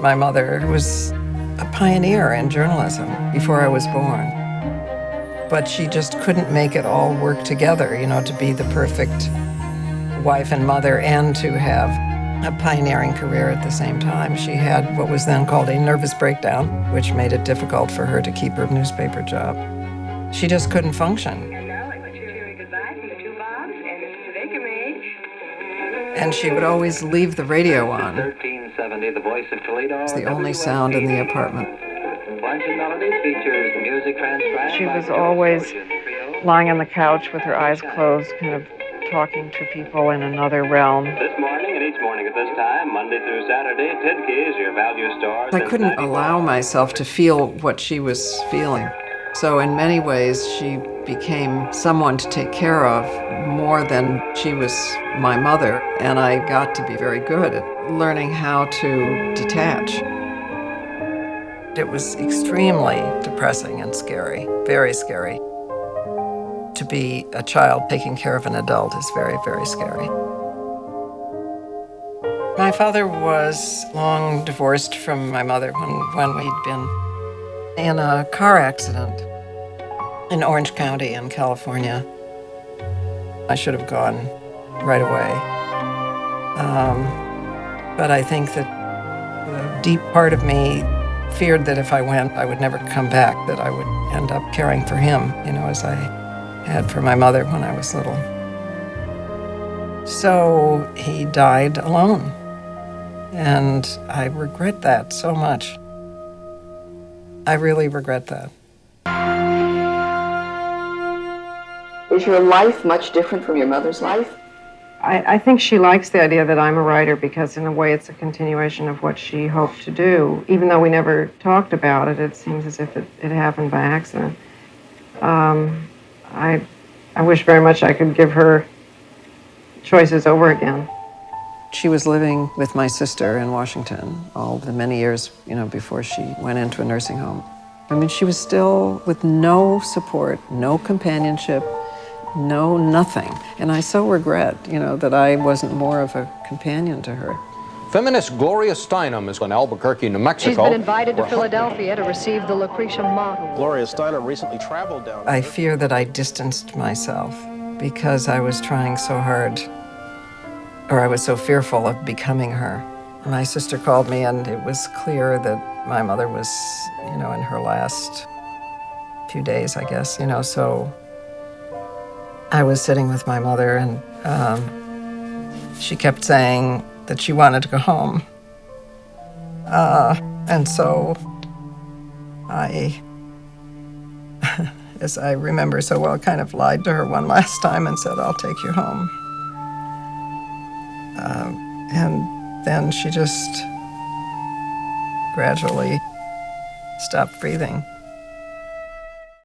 My mother was a pioneer in journalism before I was born. But she just couldn't make it all work together, to be the perfect wife and mother and to have a pioneering career at the same time. She had what was then called a nervous breakdown, which made it difficult for her to keep her newspaper job. She just couldn't function. And she would always leave the radio on. 1370, the voice of Toledo. It's the only sound in the apartment. She was always lying on the couch with her eyes closed, kind of talking to people in another realm. This morning and each morning at this time, Monday through Saturday, Tidkey's, your value store. I couldn't allow myself to feel what she was feeling. So in many ways, she became someone to take care of more than she was my mother. And I got to be very good at learning how to detach. It was extremely depressing and scary, very scary. To be a child taking care of an adult is very, very scary. My father was long divorced from my mother when we'd been in a car accident in Orange County in California. I should have gone right away. But I think that a deep part of me feared that if I went, I would never come back, that I would end up caring for him, as I had for my mother when I was little. So he died alone. And I regret that so much. I really regret that. Is your life much different from your mother's life? I think she likes the idea that I'm a writer because in a way it's a continuation of what she hoped to do. Even though we never talked about it, it seems as if it happened by accident. I wish very much I could give her choices over again. She was living with my sister in Washington all the many years, before she went into a nursing home. I mean, she was still with no support, no companionship, no nothing. And I so regret, that I wasn't more of a companion to her. Feminist Gloria Steinem is in Albuquerque, New Mexico. She's been invited to Philadelphia to receive the Lucretia Model. Gloria Steinem recently traveled down. I fear that I distanced myself because I was trying so hard, or I was so fearful of becoming her. My sister called me, and it was clear that my mother was, in her last few days, I guess, so I was sitting with my mother, and she kept saying that she wanted to go home. And so I, as I remember so well, kind of lied to her one last time and said, I'll take you home. And then she just gradually stopped breathing.